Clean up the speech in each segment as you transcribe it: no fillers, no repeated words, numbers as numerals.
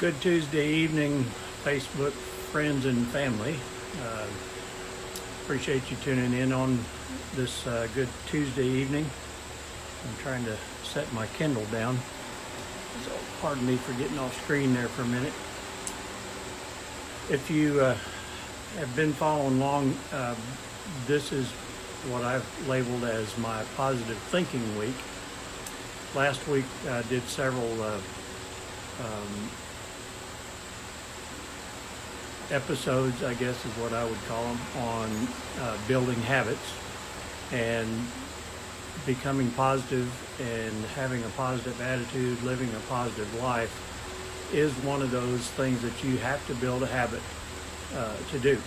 Good Tuesday evening, Facebook friends and family. Uh, Appreciate you tuning in on this good Tuesday evening. I'm trying to set my Kindle down, so pardon me for getting off screen there for a minute. If you have been following along, this is what I've labeled as my positive thinking week. Last week I did several episodes, I guess is what I would call them, on building habits and becoming positive and having a positive attitude, living a positive life is one of those things that you have to build a habit to do.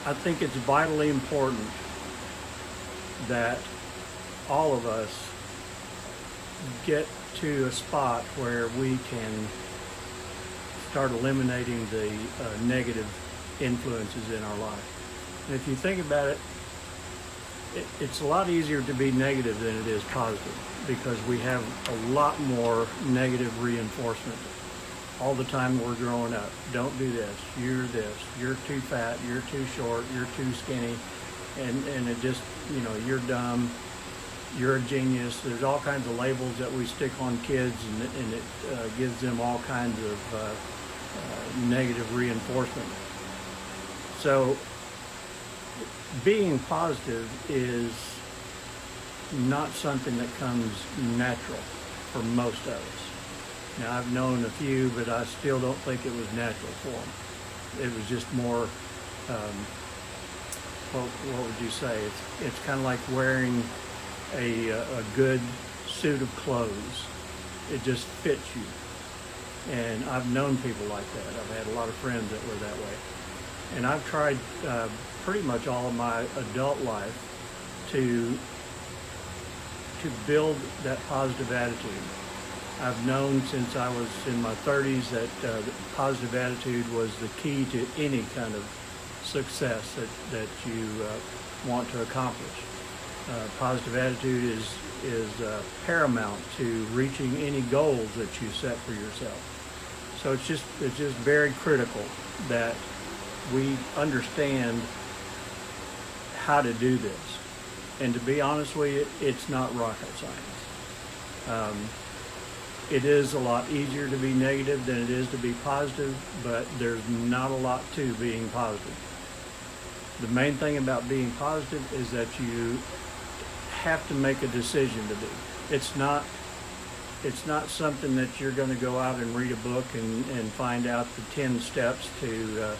I think it's vitally important that all of us get to a spot where we can start eliminating the negative influences in our life. And if you think about it, it's a lot easier to be negative than it is positive, because we have a lot more negative reinforcement all the time we're growing up. Don't do this, you're too fat, you're too short, you're too skinny, and it just, you're dumb, you're a genius. There's all kinds of labels that we stick on kids, and it gives them all kinds of negative reinforcement. So being positive is not something that comes natural for most of us. Now, I've known a few, but I still don't think it was natural for them. It was just more, what would you say? It's kind of like wearing a good suit of clothes. It just fits you. And I've known people like that. I've had a lot of friends that were that way. And I've tried pretty much all of my adult life to build that positive attitude. I've known since I was in my 30s that positive attitude was the key to any kind of success that you want to accomplish. Positive attitude is paramount to reaching any goals that you set for yourself. So it's just very critical that we understand how to do this. And to be honest with you, it's not rocket science. It is a lot easier to be negative than it is to be positive, but there's not a lot to being positive. The main thing about being positive is that you have to make a decision to be. It's not something that you're going to go out and read a book and find out the 10 steps to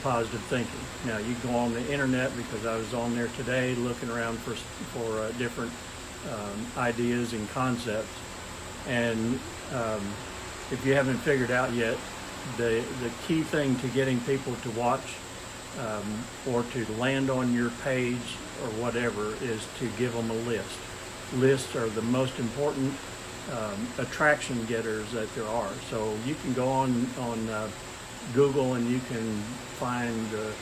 positive thinking. Now, you go on the internet, because I was on there today looking around for different ideas and concepts. And if you haven't figured out yet, the key thing to getting people to watch or to land on your page or whatever is to give them a list. Lists are the most important attraction getters that there are. So you can go on Google and you can find the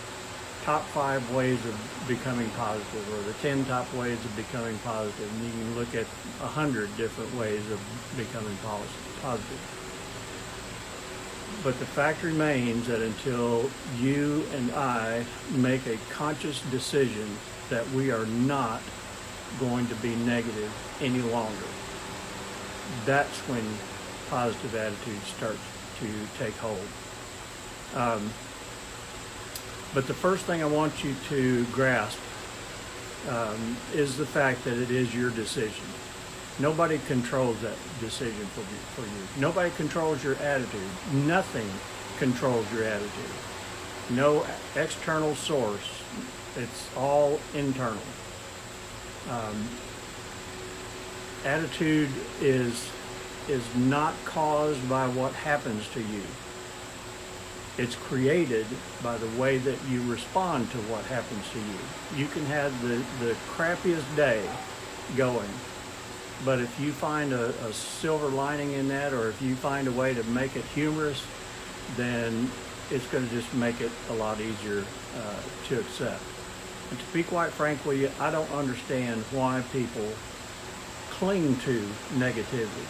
top 5 ways of becoming positive, or the 10 top ways of becoming positive, and you can look at 100 different ways of becoming positive. But the fact remains that until you and I make a conscious decision that we are not going to be negative any longer, that's when positive attitude starts to take hold. But the first thing I want you to grasp is the fact that it is your decision. Nobody controls that decision for you. Nobody controls your attitude. Nothing controls your attitude. No external source. It's all internal. Attitude is not caused by what happens to you. It's created by the way that you respond to what happens to you. You can have the crappiest day going, but if you find a silver lining in that, or if you find a way to make it humorous, then it's going to just make it a lot easier to accept. And to be quite frank with you, I don't understand why people cling to negativity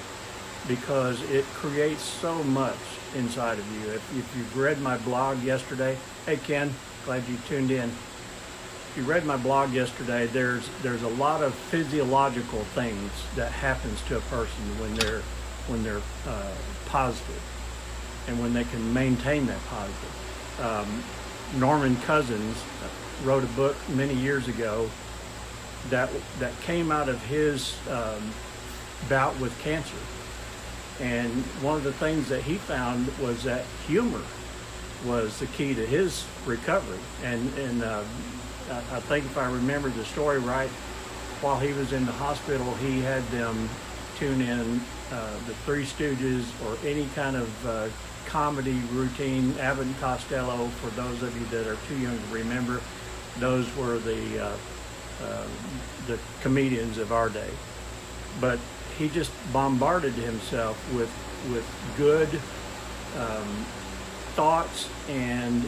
because it creates so much inside of you. If you've read my blog yesterday, hey Ken, glad you tuned in. If you read my blog yesterday, there's a lot of physiological things that happens to a person when they're positive and when they can maintain that positive. Norman Cousins wrote a book many years ago that came out of his bout with cancer. And one of the things that he found was that humor was the key to his recovery. And I think if I remember the story right, while he was in the hospital, he had them tune in the Three Stooges or any kind of comedy routine. Abbott and Costello, for those of you that are too young to remember, those were the comedians of our day. But he just bombarded himself with good thoughts and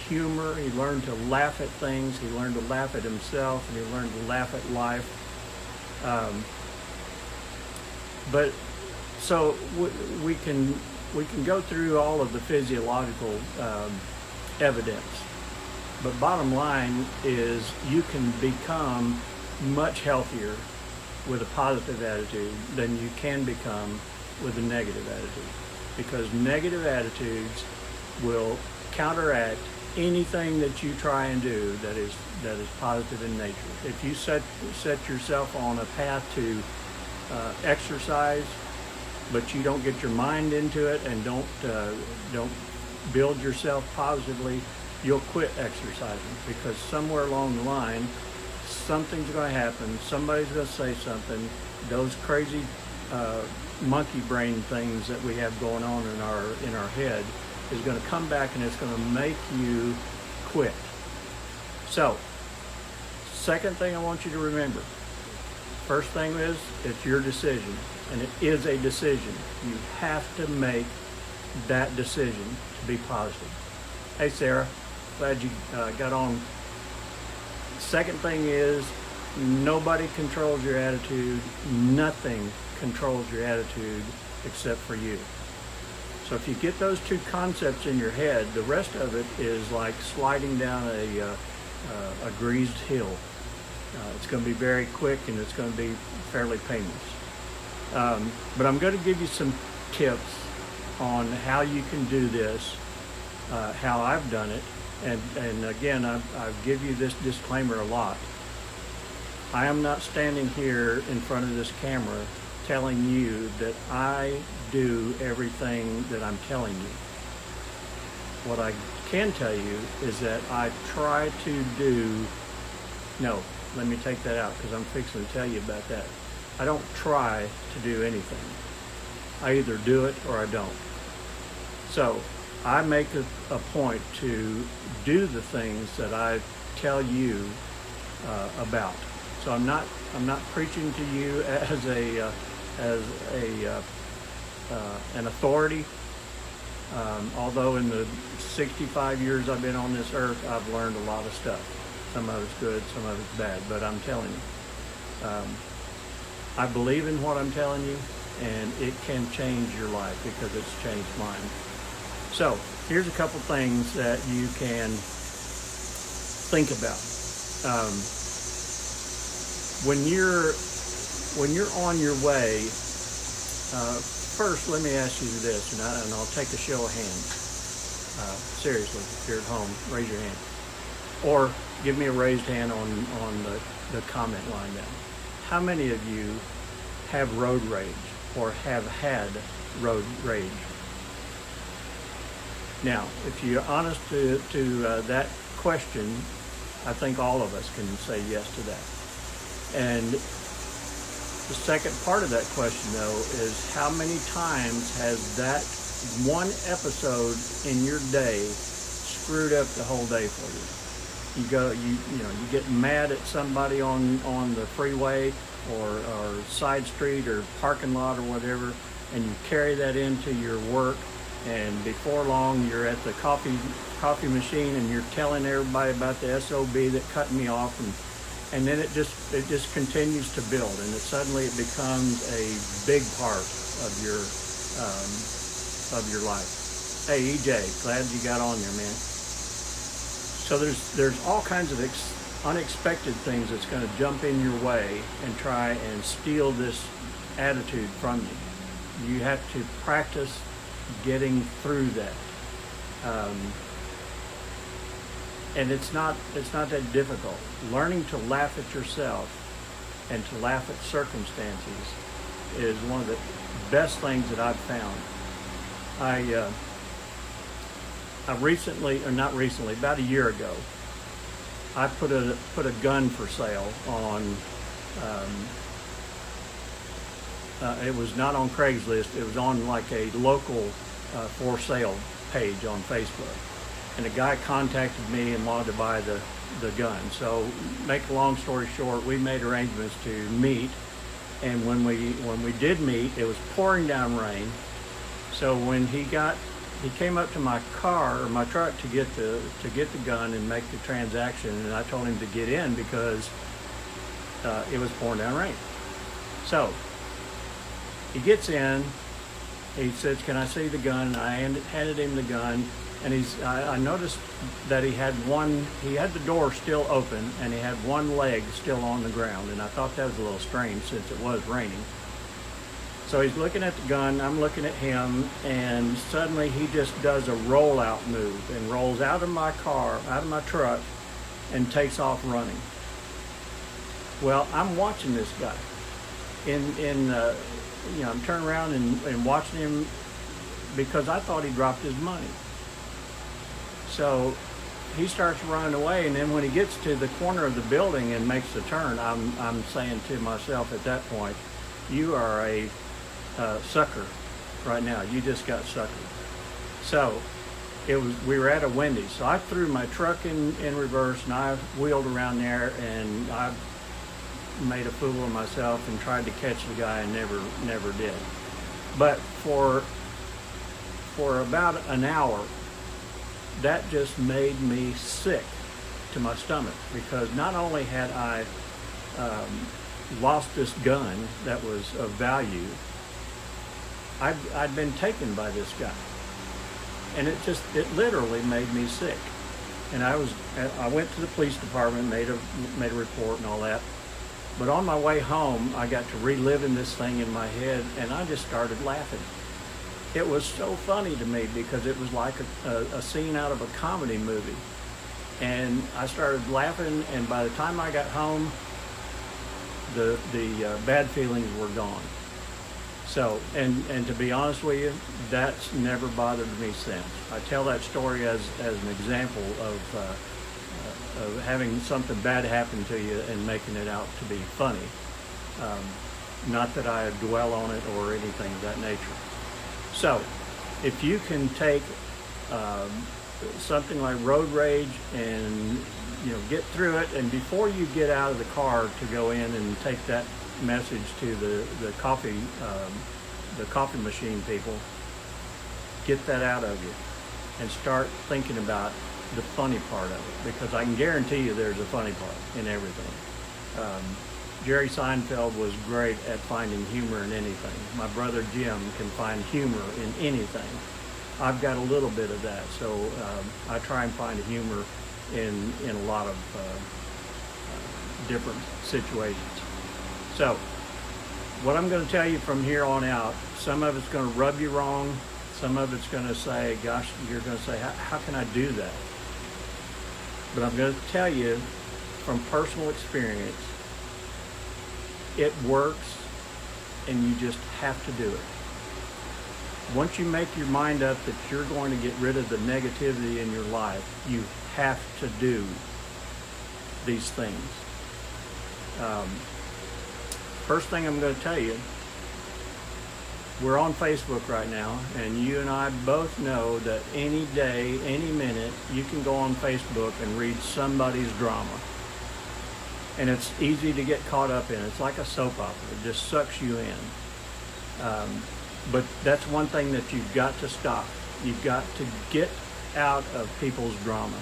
humor. He learned to laugh at things. He learned to laugh at himself, and he learned to laugh at life. But so we can go through all of the physiological evidence. But bottom line is you can become much healthier with a positive attitude than you can become with a negative attitude, because negative attitudes will counteract anything that you try and do that is positive in nature. If you set yourself on a path to exercise, but you don't get your mind into it and don't build yourself positively, you'll quit exercising, because somewhere along the line something's going to happen. Somebody's going to say something. Those crazy monkey brain things that we have going on in our head is going to come back, and it's going to make you quit. So, second thing I want you to remember. First thing is, it's your decision, and it is a decision. You have to make that decision to be positive. Hey Sarah, glad you got on. Second thing is, nobody controls your attitude. Nothing controls your attitude except for you. So if you get those two concepts in your head, the rest of it is like sliding down a greased hill. It's going to be very quick, and it's going to be fairly painless. But I'm going to give you some tips on how you can do this, how I've done it. And again, I give you this disclaimer a lot. I am not standing here in front of this camera telling you that I do everything that I'm telling you. What I can tell you is that I try to do, no, let me take that out, because I'm fixing to tell you about that. I don't try to do anything. I either do it or I don't. So I make a point to do the things that I tell you about. So I'm not preaching to you as an authority. Although in the 65 years I've been on this earth, I've learned a lot of stuff. Some of it's good, some of it's bad. But I'm telling you, I believe in what I'm telling you, and it can change your life, because it's changed mine. So here's a couple things that you can think about. When you're on your way, first let me ask you this, and I'll take a show of hands. Seriously, if you're at home, raise your hand, or give me a raised hand on the comment line down. How many of you have road rage or have had road rage? Now, if you're honest to that question, I think all of us can say yes to that. And the second part of that question, though, is how many times has that one episode in your day screwed up the whole day for you? You get mad at somebody on the freeway or side street or parking lot or whatever, and you carry that into your work. And before long, you're at the coffee machine, and you're telling everybody about the SOB that cut me off, and then it just continues to build, and suddenly it becomes a big part of your life. Hey EJ, glad you got on there, man. So there's all kinds of unexpected things that's going to jump in your way and try and steal this attitude from you. You have to practice getting through that. And it's not that difficult. Learning to laugh at yourself and to laugh at circumstances is one of the best things that I've found. I recently, or not recently, about a year ago, I put a gun for sale on. It was not on Craigslist. It was on like a local for sale page on Facebook. And a guy contacted me and wanted to buy the gun. So, make a long story short, we made arrangements to meet. And when we did meet, it was pouring down rain. So when he came up to my car or my truck to get the gun and make the transaction, and I told him to get in because it was pouring down rain. So he gets in. He says, "Can I see the gun?" I handed him the gun, and I noticed that he had the door still open, and he had one leg still on the ground, and I thought that was a little strange since it was raining. So he's looking at the gun, I'm looking at him, and suddenly he just does a rollout move and rolls out of my car, out of my truck, and takes off running. Well, I'm watching this guy. I'm turning around and watching him because I thought he dropped his money. So he starts running away, and then when he gets to the corner of the building and makes the turn, I'm saying to myself at that point, "You are a sucker right now. You just got suckered." So we were at a Wendy's. So I threw my truck in reverse, and I wheeled around there, and I made a fool of myself and tried to catch the guy and never did. But for about an hour, that just made me sick to my stomach, because not only had I lost this gun that was of value, I'd been taken by this guy, and it literally made me sick. And I went to the police department, made a report and all that. But on my way home, I got to reliving this thing in my head, and I just started laughing. It was so funny to me because it was like a scene out of a comedy movie. And I started laughing, and by the time I got home, the bad feelings were gone. So, and to be honest with you, that's never bothered me since. I tell that story as an example of having something bad happen to you and making it out to be funny. Not that I dwell on it or anything of that nature. So, if you can take something like road rage and get through it, and before you get out of the car to go in and take that message to the coffee machine people, get that out of you and start thinking about the funny part of it, because I can guarantee you there's a funny part in everything. Jerry Seinfeld was great at finding humor in anything. My brother Jim can find humor in anything. I've got a little bit of that, so I try and find humor in a lot of different situations. So what I'm going to tell you from here on out, some of it's going to rub you wrong, some of it's going to say, gosh, you're going to say, how can I do that? But I'm going to tell you from personal experience, it works, and you just have to do it. Once you make your mind up that you're going to get rid of the negativity in your life, you have to do these things. First thing I'm going to tell you, we're on Facebook right now, and you and I both know that any day, any minute, you can go on Facebook and read somebody's drama. And it's easy to get caught up in. It's like a soap opera. It just sucks you in. But that's one thing that you've got to stop. You've got to get out of people's drama.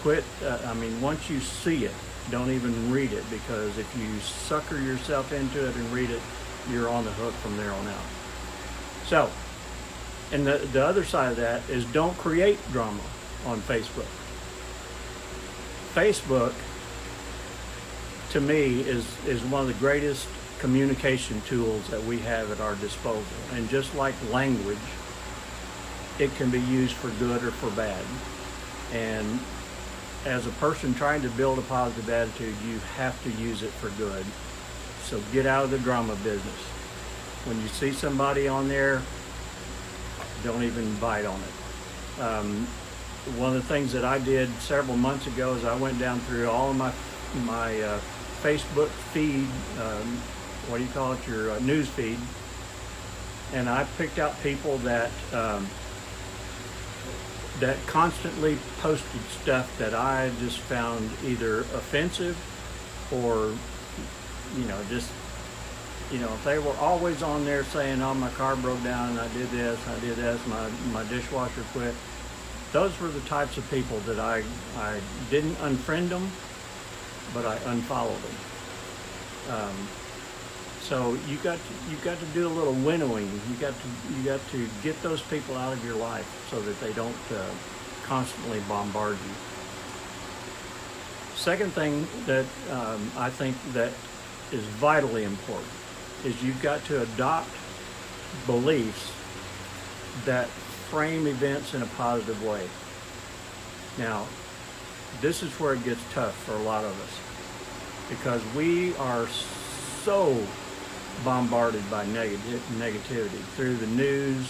Quit. Once you see it, don't even read it, because if you sucker yourself into it and read it, you're on the hook from there on out. So, and the other side of that is don't create drama on Facebook. Facebook, to me, is one of the greatest communication tools that we have at our disposal. And just like language, it can be used for good or for bad. And as a person trying to build a positive attitude, you have to use it for good. So get out of the drama business. When you see somebody on there, don't even bite on it. One of the things that I did several months ago is I went down through all of my Facebook feed, what do you call it, your news feed, and I picked out people that that constantly posted stuff that I just found either offensive or, just, if they were always on there saying, oh, my car broke down and I did this, my dishwasher quit. Those were the types of people that I didn't unfriend them, but I unfollowed them. So you got to do a little winnowing. You got to get those people out of your life so that they don't constantly bombard you. Second thing that I think that is vitally important is you've got to adopt beliefs that frame events in a positive way. Now, this is where it gets tough for a lot of us, because we are so bombarded by negativity through the news,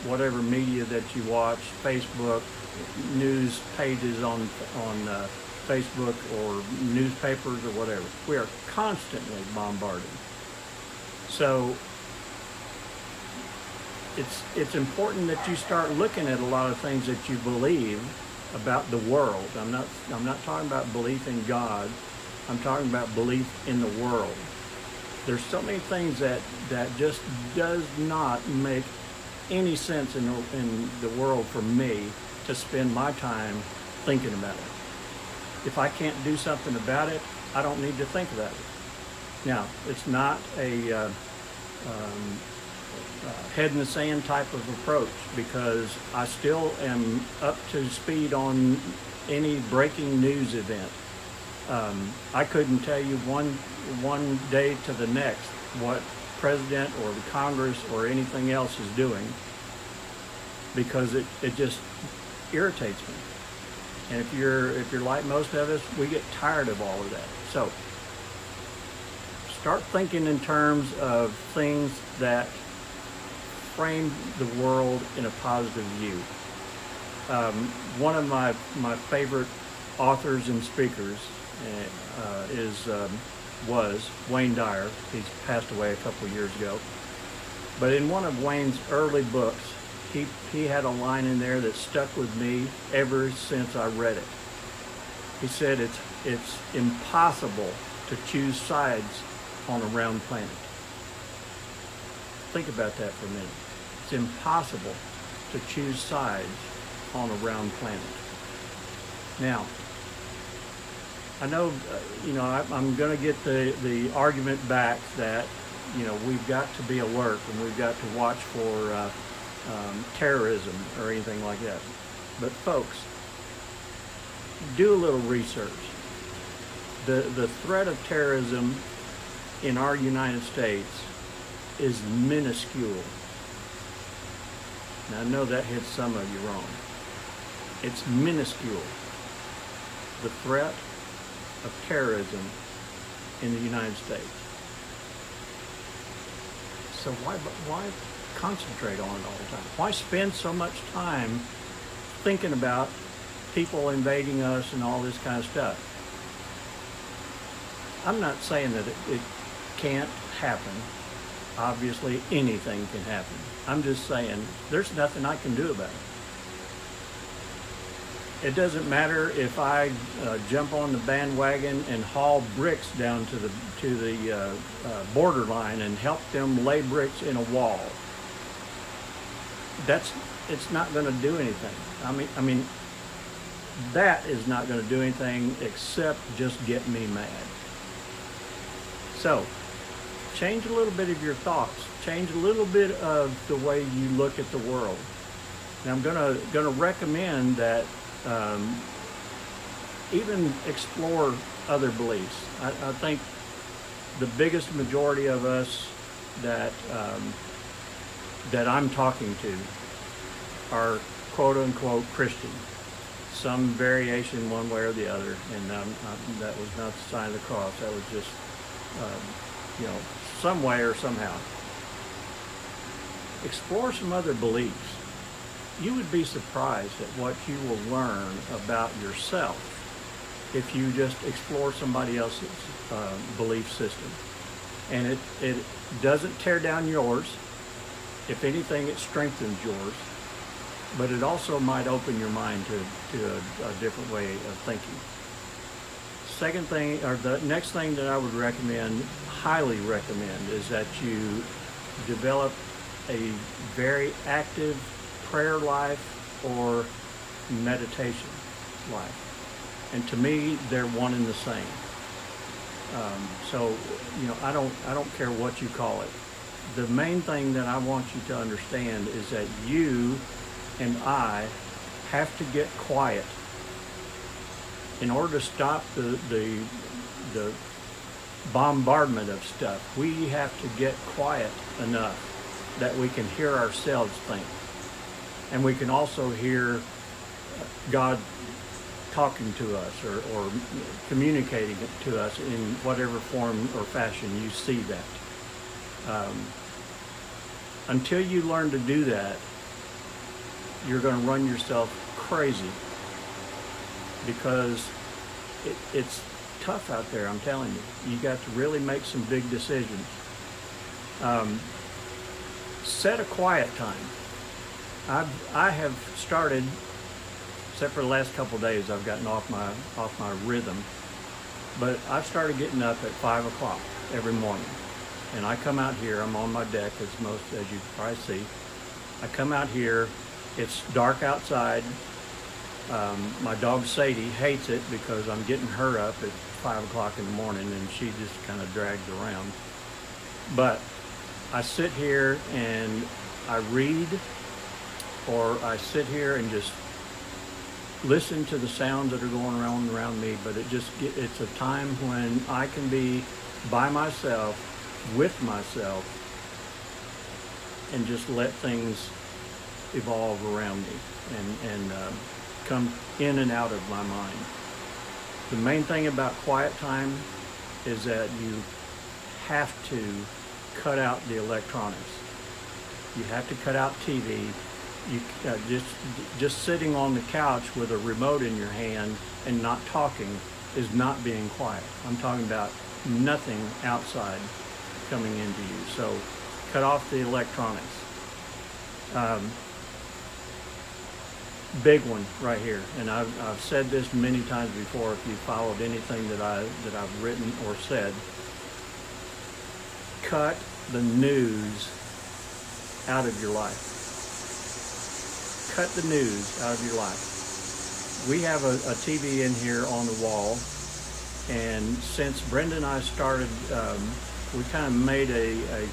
whatever media that you watch, Facebook, news pages on Facebook or newspapers or whatever. We are constantly bombarded. So it's important that you start looking at a lot of things that you believe about the world. I'm not talking about belief in God. I'm talking about belief in the world. There's so many things that just does not make any sense in the world for me to spend my time thinking about it. If I can't do something about it, I don't need to think about it. Now, it's not a head in the sand type of approach, because I still am up to speed on any breaking news event. I couldn't tell you one day to the next what president or the Congress or anything else is doing, because it just irritates me. And if you're like most of us, we get tired of all of that. So start thinking in terms of things that frame the world in a positive view. One of my favorite authors and speakers was Wayne Dyer. He's passed away a couple of years ago. But in one of Wayne's early books, he had a line in there that stuck with me ever since I read it. He said it's impossible to choose sides on a round planet. Think about that for a minute. It's impossible to choose sides on a round planet. Now, I know, I'm going to get the argument back that, we've got to be alert and we've got to watch for terrorism or anything like that. But folks, do a little research. The threat of terrorism in our United States is minuscule. Now, I know that hits some of you wrong. It's minuscule. The threat of terrorism in the United States. So why concentrate on it all the time? Why spend so much time thinking about people invading us and all this kind of stuff? I'm not saying that it can't happen. Obviously, anything can happen. I'm just saying there's nothing I can do about it. It doesn't matter if I jump on the bandwagon and haul bricks down to the borderline and help them lay bricks in a wall. It's not going to do anything. I mean, that is not going to do anything except just get me mad. So, change a little bit of your thoughts. Change a little bit of the way you look at the world. And I'm gonna recommend that even explore other beliefs. I think the biggest majority of us that I'm talking to are quote unquote Christian, some variation one way or the other, and that was not the sign of the cross. That was just some way or somehow. Explore some other beliefs. You would be surprised at what you will learn about yourself if you just explore somebody else's belief system. And it doesn't tear down yours. If anything, it strengthens yours. But it also might open your mind to a different way of thinking. Second thing, or the next thing that I would recommend, highly recommend, is that you develop a very active prayer life or meditation life. And to me, they're one and the same. So, I don't care what you call it. The main thing that I want you to understand is that you and I have to get quiet in order to stop the bombardment of stuff. We have to get quiet enough that we can hear ourselves think. And we can also hear God talking to us or communicating it to us in whatever form or fashion you see that. Until you learn to do that, you're going to run yourself crazy, because it's tough out there, I'm telling you. You got to really make some big decisions. Set a quiet time. I have started, except for the last couple of days, I've gotten off my rhythm, but I've started getting up at 5 o'clock every morning. And I come out here, I'm on my deck, as you can probably see. I come out here, it's dark outside. My dog Sadie hates it because I'm getting her up at 5 o'clock in the morning, and she just kind of drags around. But I sit here and I read, or I sit here and just listen to the sounds that are going around me. But it's a time when I can be by myself, with myself, and just let things evolve around me and come in and out of my mind. The main thing about quiet time is that you have to cut out the electronics. You have to cut out TV. You just sitting on the couch with a remote in your hand and not talking is not being quiet. I'm talking about nothing outside coming into you. So cut off the electronics. Big one right here, and I've said this many times before. If you followed anything that I've written or said, cut the news out of your life. Cut the news out of your life. We have a TV in here on the wall, and since Brenda and I started, we kind of made a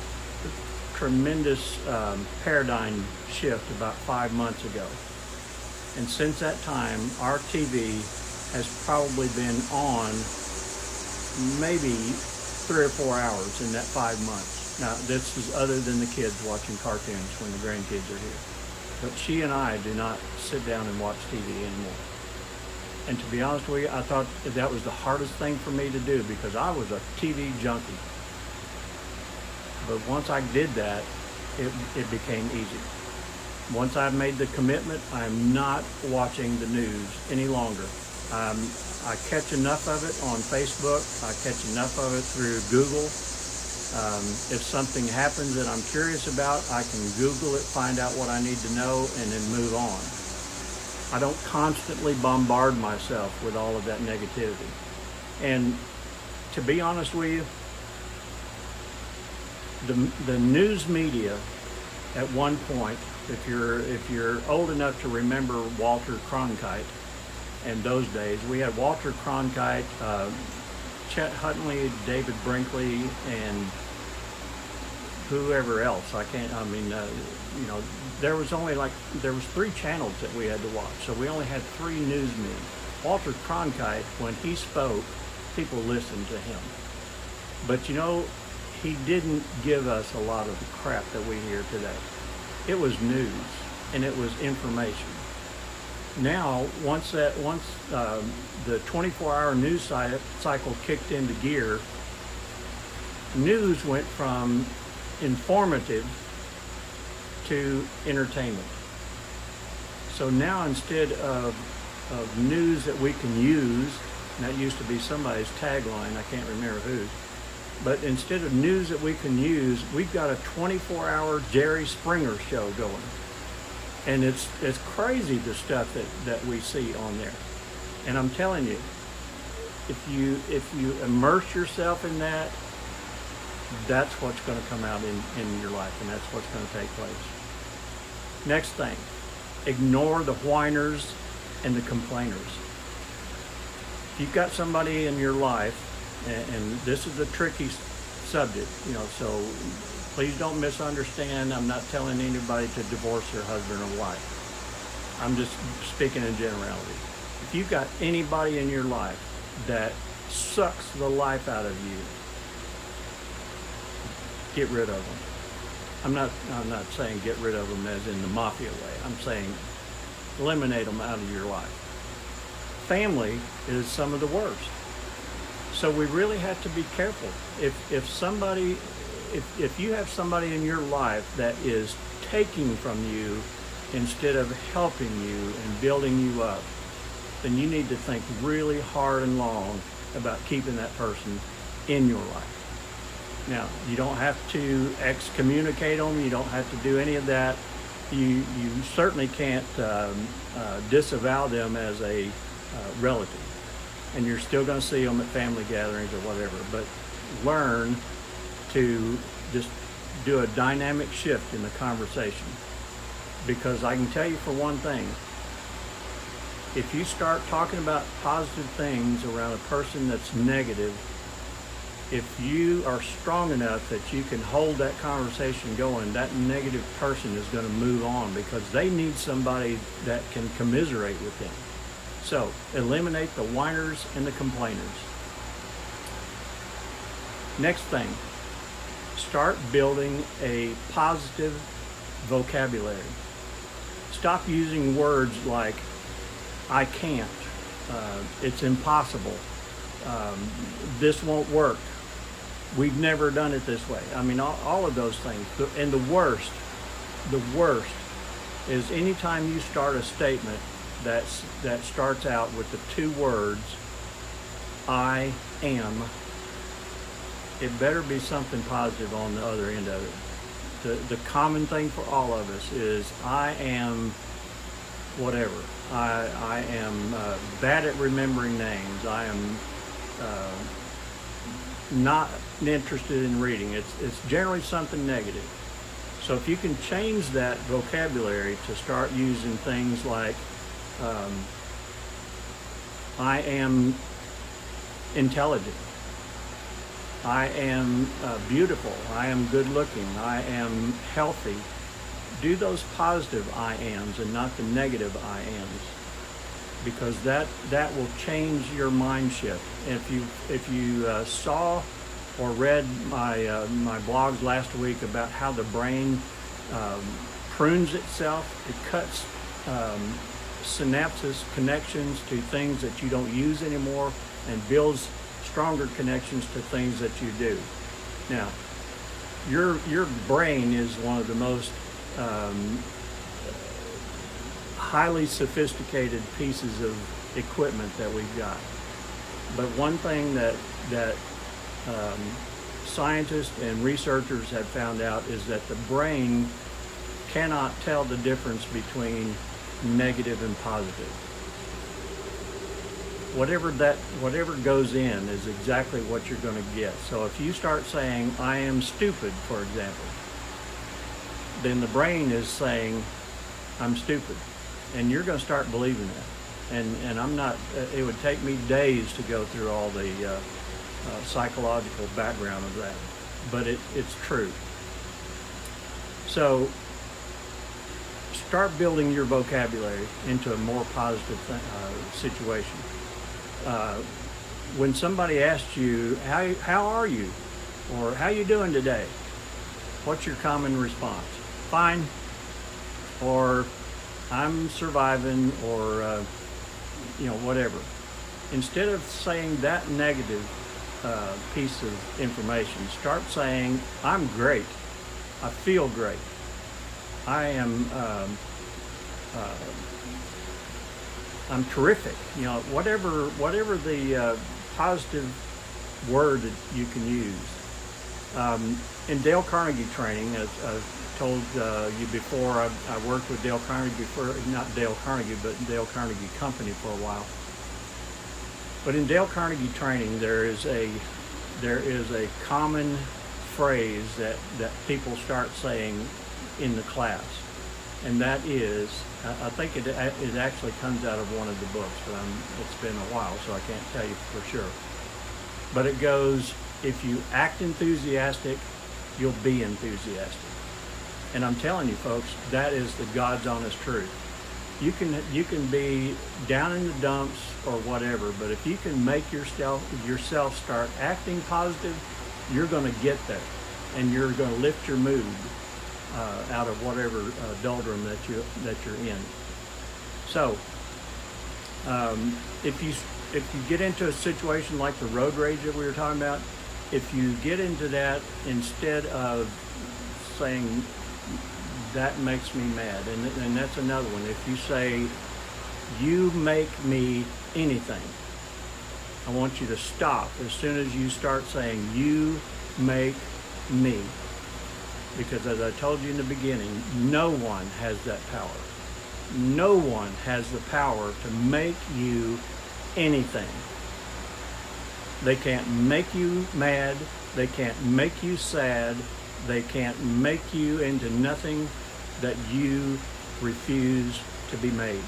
tremendous paradigm shift about 5 months ago. And since that time, our TV has probably been on maybe 3 or 4 hours in that 5 months. Now, this is other than the kids watching cartoons when the grandkids are here. But she and I do not sit down and watch TV anymore. And to be honest with you, I thought that was the hardest thing for me to do, because I was a TV junkie. But once I did that, it became easy. Once I've made the commitment, I'm not watching the news any longer. I catch enough of it on Facebook. I catch enough of it through Google. If something happens that I'm curious about, I can Google it, find out what I need to know, and then move on. I don't constantly bombard myself with all of that negativity. And to be honest with you, the news media at one point, if you're old enough to remember Walter Cronkite, and those days. We had Walter Cronkite, Chet Huntley, David Brinkley, and whoever else. There was 3 channels that we had to watch, so we only had 3 newsmen. Walter Cronkite, when he spoke, people listened to him. But he didn't give us a lot of the crap that we hear today. It was news, and it was information. Now, once the 24-hour news cycle kicked into gear, news went from informative to entertainment. So now, instead of news that we can use, and that used to be somebody's tagline, I can't remember whose, but instead of news that we can use, we've got a 24-hour Jerry Springer show going. And it's crazy, the stuff that we see on there. And I'm telling you, if you immerse yourself in that, that's what's going to come out in your life, and that's what's going to take place. Next thing, ignore the whiners and the complainers. If you've got somebody in your life, and this is a tricky subject, so please don't misunderstand. I'm not telling anybody to divorce their husband or wife. I'm just speaking in generality. If you've got anybody in your life that sucks the life out of you, get rid of them. I'm not saying get rid of them as in the mafia way. I'm saying eliminate them out of your life. Family is some of the worst. So we really have to be careful. If you have somebody in your life that is taking from you instead of helping you and building you up, then you need to think really hard and long about keeping that person in your life. Now, you don't have to excommunicate them. You don't have to do any of that. You certainly can't disavow them as a relative. And you're still going to see them at family gatherings or whatever. But learn to just do a dynamic shift in the conversation. Because I can tell you for one thing, if you start talking about positive things around a person that's negative, if you are strong enough that you can hold that conversation going, that negative person is going to move on because they need somebody that can commiserate with them. So, eliminate the whiners and the complainers. Next thing, start building a positive vocabulary. Stop using words like, I can't, it's impossible, this won't work, we've never done it this way. I mean, all of those things. And the worst is anytime you start a statement that starts out with the 2 words, I am, it better be something positive on the other end of it. The common thing for all of us is, I am whatever. I am bad at remembering names. I am not interested in reading. It's generally something negative. So if you can change that vocabulary to start using things like, I am intelligent, I am beautiful, I am good looking, I am healthy. Do those positive I ams and not the negative I ams, because that will change your mind shift. If you saw or read my blogs last week about how the brain prunes itself, it cuts synapses, connections to things that you don't use anymore, and builds stronger connections to things that you do. Now, your brain is one of the most highly sophisticated pieces of equipment that we've got. But one thing that scientists and researchers have found out is that the brain cannot tell the difference between negative and positive. Whatever goes in is exactly what you're going to get. So if you start saying, I am stupid, for example, then the brain is saying, I'm stupid. And you're going to start believing that. And I'm not, it would take me days to go through all the psychological background of that, but it's true. So start building your vocabulary into a more positive situation. When somebody asks you, how are you? Or how you doing today? What's your common response? Fine. Or I'm surviving, or whatever. Instead of saying that negative piece of information, start saying, I'm great. I feel great. I am I'm terrific. Whatever the positive word that you can use. In Dale Carnegie training, as I've told you before, I worked with Dale Carnegie not Dale Carnegie, but Dale Carnegie Company for a while. But in Dale Carnegie training, there is a common phrase that people start saying in the class, and that is, I think it actually comes out of one of the books, but it's been a while, so I can't tell you for sure. But it goes, if you act enthusiastic, you'll be enthusiastic. And I'm telling you, folks, that is the God's honest truth. You can be down in the dumps or whatever, but if you can make yourself start acting positive, you're going to get there, and you're going to lift your mood out of whatever doldrum that you're in. So, if you get into a situation like the road rage that we were talking about, if you get into that, instead of saying that makes me mad, and that's another one. If you say, you make me anything, I want you to stop as soon as you start saying, you make me. Because as I told you in the beginning, no one has that power. No one has the power to make you anything. They can't make you mad. They can't make you sad. They can't make you into nothing that you refuse to be made.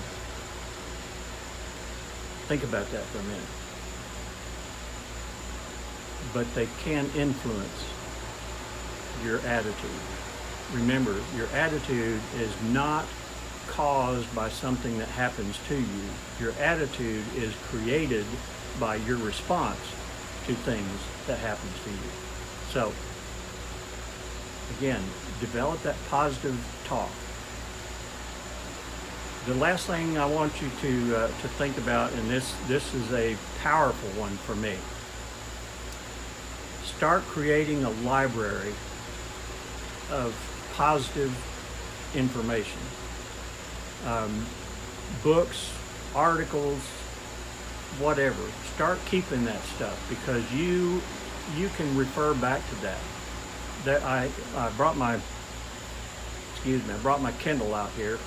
Think about that for a minute. But they can influence your attitude. Remember, your attitude is not caused by something that happens to you. Your attitude is created by your response to things that happens to you. So, again, develop that positive talk. The last thing I want you to think about, and this is a powerful one for me. Start creating a library of positive information. Books, articles, whatever. Start keeping that stuff, because you can refer back to that. That I brought my Kindle out here.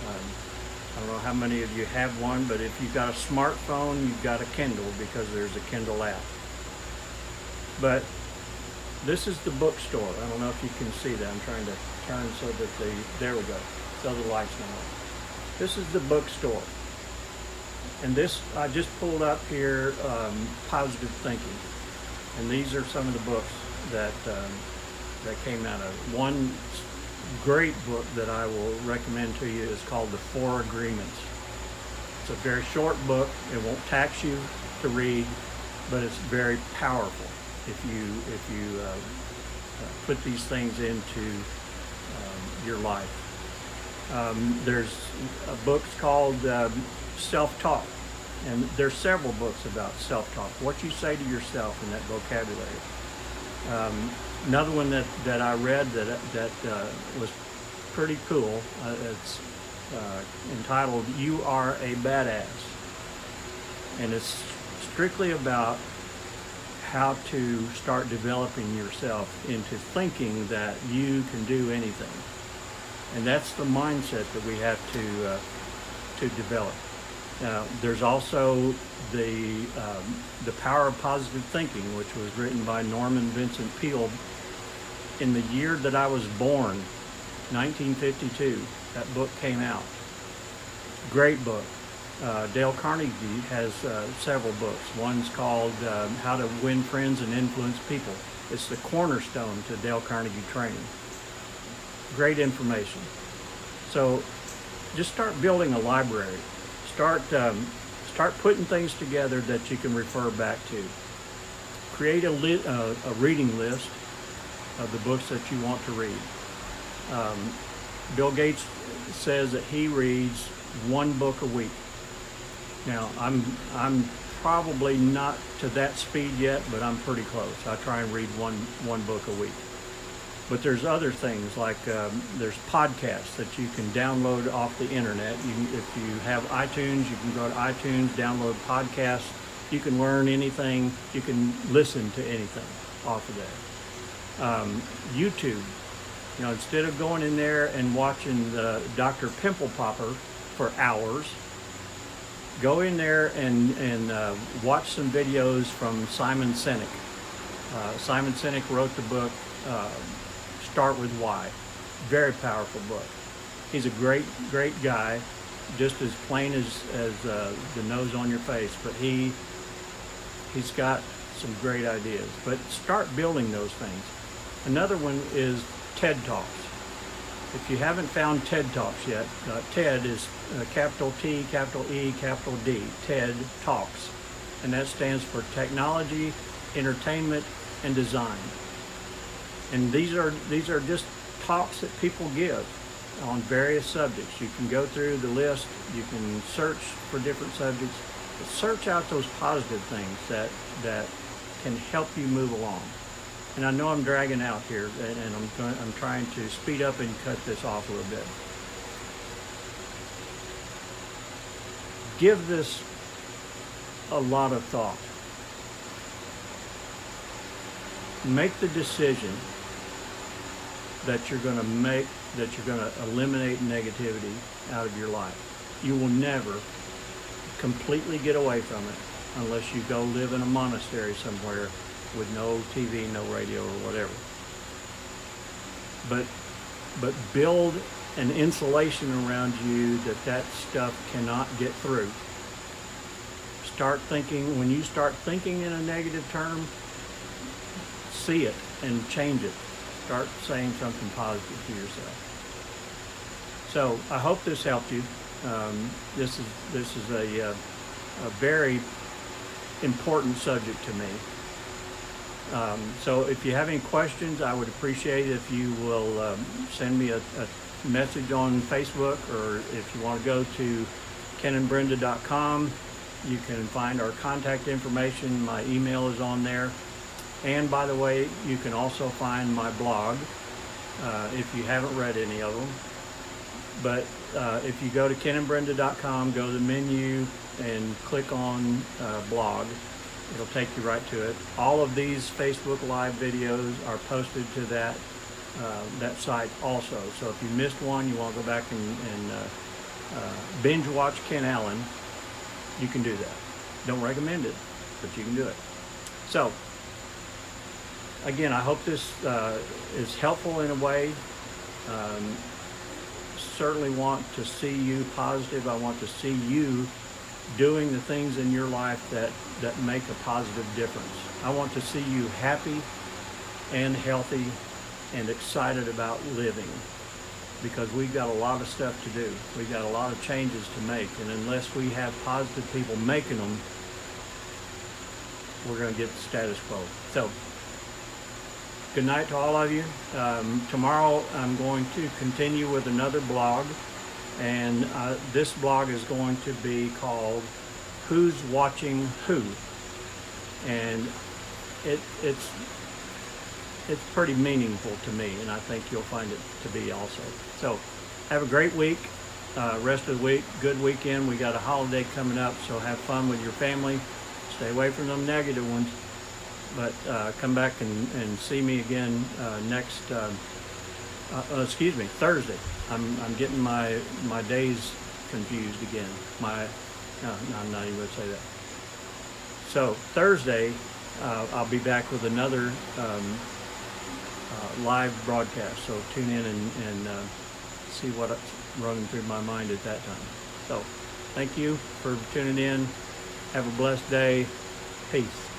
I don't know how many of you have one, but if you've got a smartphone, you've got a Kindle, because there's a Kindle app. But this is the bookstore. I don't know if you can see that. I'm trying to turn so that there we go. So the light's not on. This is the bookstore. And this, I just pulled up here, Positive Thinking. And these are some of the books that came out of it. One great book that I will recommend to you is called The Four Agreements. It's a very short book. It won't tax you to read, but it's very powerful if you put these things into your life. There's a book called Self-Talk, and there's several books about self-talk, what you say to yourself in that vocabulary. Another one that I read that was pretty cool, it's entitled You Are a Badass, and it's strictly about how to start developing yourself into thinking that you can do anything. And that's the mindset that we have to develop. There's also the Power of Positive Thinking, which was written by Norman Vincent Peale in the year that I was born, 1952. That book came out. Great book. Dale Carnegie has several books. One's called How to Win Friends and Influence People. It's the cornerstone to Dale Carnegie training. Great information. So just start building a library. Start putting things together that you can refer back to. Create a reading list of the books that you want to read. Bill Gates says that he reads one book a week. Now, I'm probably not to that speed yet, but I'm pretty close. I try and read one book a week. But there's other things like there's podcasts that you can download off the internet. If you have iTunes, you can go to iTunes, download podcasts. You can learn anything. You can listen to anything off of there. YouTube. You know, instead of going in there and watching Dr. Pimple Popper for hours, go in there and watch some videos from Simon Sinek. Simon Sinek wrote the book Start With Why. Very powerful book. He's a great guy, just as plain as the nose on your face, but he's got some great ideas. But start building those things. Another one is TED Talks. If you haven't found TED Talks yet, TED is capital T, capital E, capital D, TED Talks. And that stands for Technology, Entertainment, and Design. And these are just talks that people give on various subjects. You can go through the list, you can search for different subjects, but search out those positive things that can help you move along. And I know I'm dragging out here, and I'm trying to speed up and cut this off a little bit. Give this a lot of thought. Make the decision that you're going to eliminate negativity out of your life. You will never completely get away from it unless you go live in a monastery somewhere with no TV, no radio, or whatever. But build an insulation around you that stuff cannot get through. When you start thinking in a negative term, see it and change it. Start saying something positive to yourself. So I hope this helped you. This is a very important subject to me. So if you have any questions, I would appreciate it if you will send me a message on Facebook, or if you want to go to kenandbrenda.com, you can find our contact information. My email is on there. And by the way, you can also find my blog if you haven't read any of them. But if you go to kenandbrenda.com, go to the menu and click on blog, it'll take you right to it. All of these Facebook Live videos are posted to that site also. So if you missed one, you want to go back and binge watch Ken Allen, you can do that. Don't recommend it, but you can do it. So again, I hope this is helpful in a way. Certainly want to see you positive. I want to see you doing the things in your life that make a positive difference. I want to see you happy and healthy and excited about living, because we've got a lot of stuff to do. We've got a lot of changes to make, and unless we have positive people making them, we're going to get the status quo. So good night to all of you. Tomorrow I'm going to continue with another blog, and this blog is going to be called Who's Watching Who? And it's pretty meaningful to me, and I think you'll find it to be also. So have a great week, rest of the week, good weekend. We got a holiday coming up, so have fun with your family. Stay away from them negative ones. But come back and see me again Thursday. I'm getting my days confused again. No, I'm not even going to say that. So Thursday, I'll be back with another live broadcast. So tune in and see what's running through my mind at that time. So Thank you for tuning in. Have a blessed day. Peace.